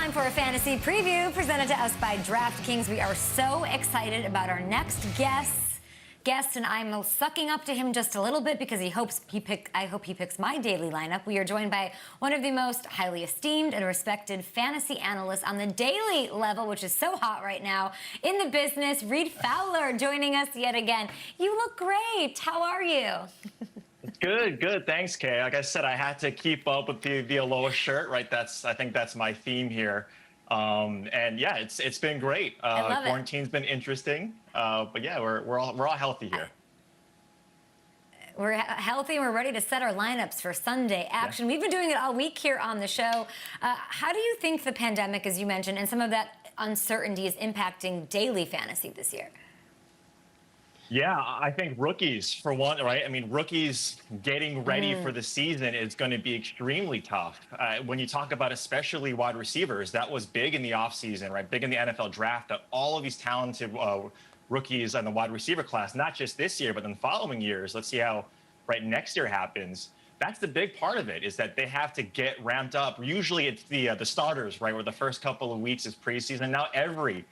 time for a fantasy preview presented to us by DraftKings. We are so excited about our next guest, and I'm sucking up to him just a little bit because I hope he picks my daily lineup. We are joined by one of the most highly esteemed and respected fantasy analysts on the daily level, which is so hot right now in the business. Reid Fowler joining us yet again. You look great. How are you? Good. Thanks, Kay. Like I said, I had to keep up with the Aloha shirt, right? I think that's my theme here. And yeah, it's been great. Quarantine's been interesting, but yeah, we're all healthy here. We're healthy and we're ready to set our lineups for Sunday action. Yeah. We've been doing it all week here on the show. How do you think the pandemic, as you mentioned, and some of that uncertainty is impacting daily fantasy this year? Yeah, I think rookies, for one, right? I mean, rookies getting ready for the season is going to be extremely tough. When you talk about especially wide receivers, that was big in the offseason, right? Big in the NFL draft, that all of these talented rookies in the wide receiver class, not just this year, but in the following years. Let's see how next year happens. That's the big part of it, is that they have to get ramped up. Usually it's the starters, right, where the first couple of weeks is preseason. Now every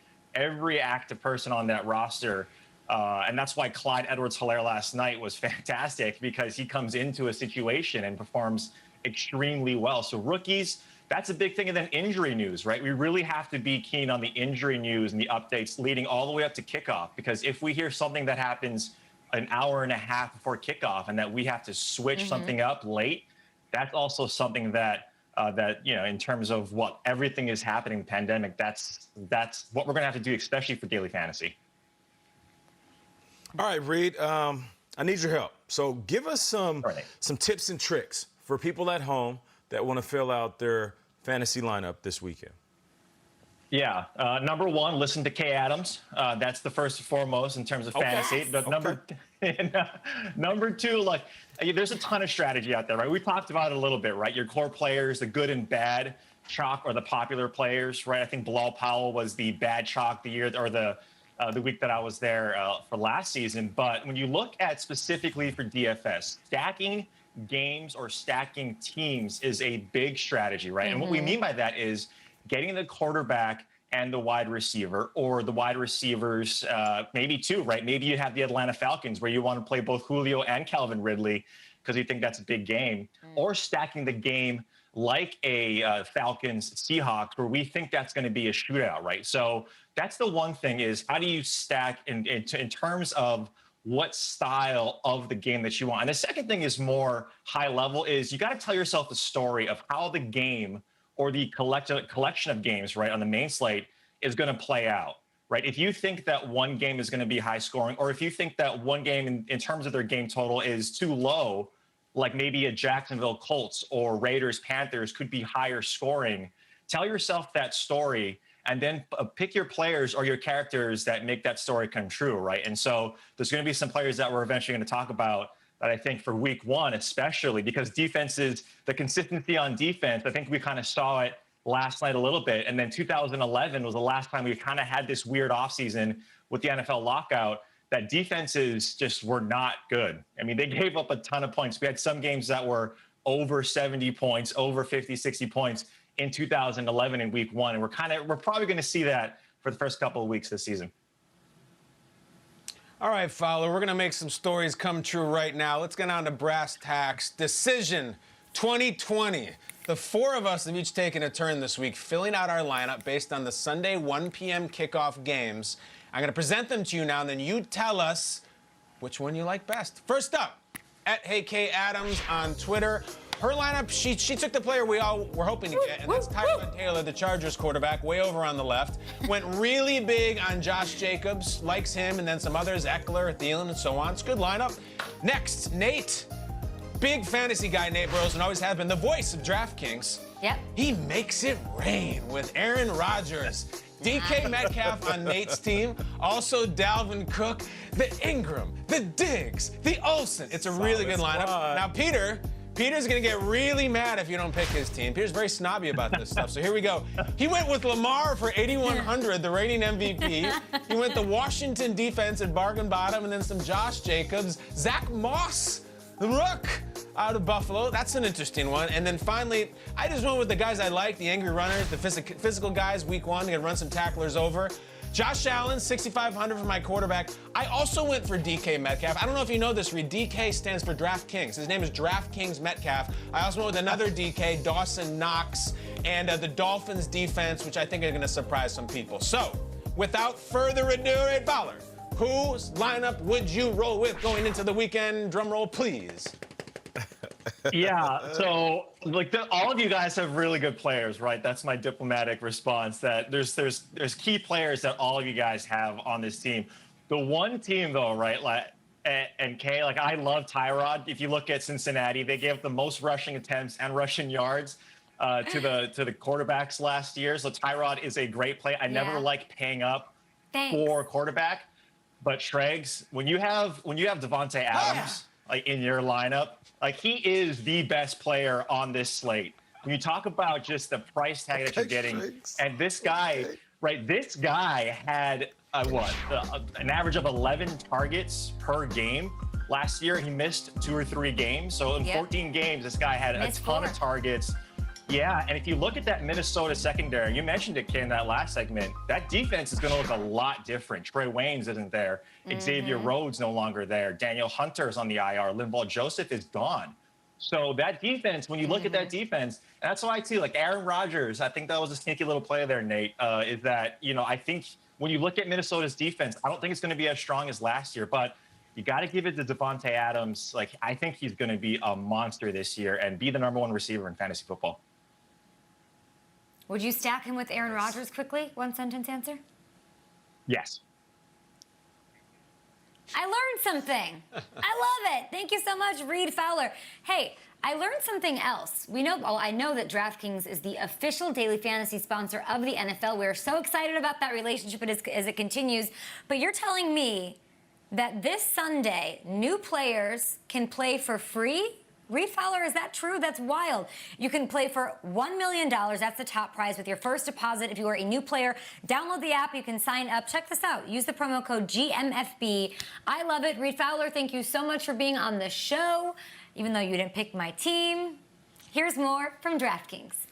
active person on that roster. And that's why Clyde Edwards-Helaire last night was fantastic, because he comes into a situation and performs extremely well. So rookies, that's a big thing. And then injury news, right? We really have to be keen on the injury news and the updates leading all the way up to kickoff, because if we hear something that happens an hour and a half before kickoff and that we have to switch something up late, that's also something that in terms of what everything is happening in the pandemic, that's what we're going to have to do, especially for daily fantasy. All right, Reid, I need your help. So give us some tips and tricks for people at home that want to fill out their fantasy lineup this weekend. Yeah. Number one, listen to Kay Adams. That's the first and foremost in terms of fantasy. But number two, there's a ton of strategy out there, right? We talked about it a little bit, right? Your core players, the good and bad chalk, or the popular players, right? I think Bilal Powell was the bad chalk the week that I was there for last season. But when you look at specifically for DFS, stacking games or stacking teams is a big strategy, right? And what we mean by that is getting the quarterback and the wide receiver, or the wide receivers, maybe two, right? Maybe you have the Atlanta Falcons where you want to play both Julio and Calvin Ridley because you think that's a big game, or stacking the game like a Falcons Seahawks, where we think that's going to be a shootout, right? So that's the one thing, is how do you stack in terms of what style of the game that you want? And the second thing is more high level, is you got to tell yourself the story of how the game, or the collection of games, right, on the main slate is going to play out, right? If you think that one game is going to be high scoring, or if you think that one game in terms of their game total is too low, like maybe a Jacksonville Colts or Raiders Panthers could be higher scoring, tell yourself that story, and then pick your players or your characters that make that story come true, right? And so there's going to be some players that we're eventually going to talk about that I think for week one, especially because defenses, the consistency on defense, I think we kind of saw it last night a little bit. And then 2011 was the last time we kind of had this weird offseason with the NFL lockout, that defenses just were not good. I mean, they gave up a ton of points. We had some games that were over 70 points, over 50, 60 points in 2011 in week one. And we're probably going to see that for the first couple of weeks this season. All right, Fowler, we're going to make some stories come true right now. Let's get on to brass tacks. Decision 2020. The four of us have each taken a turn this week filling out our lineup based on the Sunday 1 p.m. kickoff games. I'm going to present them to you now, and then you tell us which one you like best. First up, at HeyKAdams on Twitter. Her lineup, she took the player we all were hoping to get, and that's Tyrod Taylor, the Chargers quarterback, way over on the left. Went really big on Josh Jacobs, likes him, and then some others, Eckler, Thielen, and so on. It's a good lineup. Next, Nate. Big fantasy guy, Nate Burrows, and always has been the voice of DraftKings. Yep. He makes it rain with Aaron Rodgers. DK Metcalf on Nate's team. Also Dalvin Cook, the Ingram, the Diggs, the Olsen. It's a really good lineup. Now, Peter's going to get really mad if you don't pick his team. Peter's very snobby about this stuff. So here we go. He went with Lamar for 8,100, the reigning MVP. He went the Washington defense at bargain bottom, and then some Josh Jacobs. Zach Moss, the Rook, out of Buffalo. That's an interesting one. And then finally, I just went with the guys I like, the angry runners, the physical guys, week one, to run some tacklers over. Josh Allen, 6,500 for my quarterback. I also went for DK Metcalf. I don't know if you know this, Reid. DK stands for DraftKings. His name is DraftKings Metcalf. I also went with another DK, Dawson Knox, and the Dolphins defense, which I think are going to surprise some people. So, without further ado, Reid Fowler, whose lineup would you roll with going into the weekend? Drum roll, please. Yeah, so all of you guys have really good players, right? That's my diplomatic response. That there's key players that all of you guys have on this team. The one team though, right? And Kay, I love Tyrod. If you look at Cincinnati, they gave up the most rushing attempts and rushing yards to the quarterbacks last year. So Tyrod is a great play. I never like paying up for quarterback, but Shregs, when you have Devontae Adams in your lineup. He is the best player on this slate. When you talk about just the price tag that you're getting, and this guy, this guy had an average of 11 targets per game. Last year, he missed 2 or 3 games. So in 14 games, this guy had a ton of targets. Yeah, and if you look at that Minnesota secondary, you mentioned it, Kay, in that last segment, that defense is going to look a lot different. Trey Waynes isn't there. Xavier Rhodes no longer there. Daniel Hunter's on the IR. Linval Joseph is gone. So that defense, when you look at that defense, and that's why I see, Aaron Rodgers, I think that was a sneaky little play there, Nate, is that, I think when you look at Minnesota's defense, I don't think it's going to be as strong as last year, but you got to give it to Devontae Adams. I think he's going to be a monster this year and be the #1 receiver in fantasy football. Would you stack him with Aaron Rodgers quickly? One sentence answer? Yes. I learned something. I love it. Thank you so much, Reid Fowler. Hey, I learned something else. I know that DraftKings is the official daily fantasy sponsor of the NFL. We're so excited about that relationship as it continues. But you're telling me that this Sunday, new players can play for free? Reid Fowler, is that true? That's wild. You can play for $1 million. That's the top prize with your first deposit. If you are a new player, download the app. You can sign up. Check this out. Use the promo code GMFB. I love it. Reid Fowler, thank you so much for being on the show, even though you didn't pick my team. Here's more from DraftKings.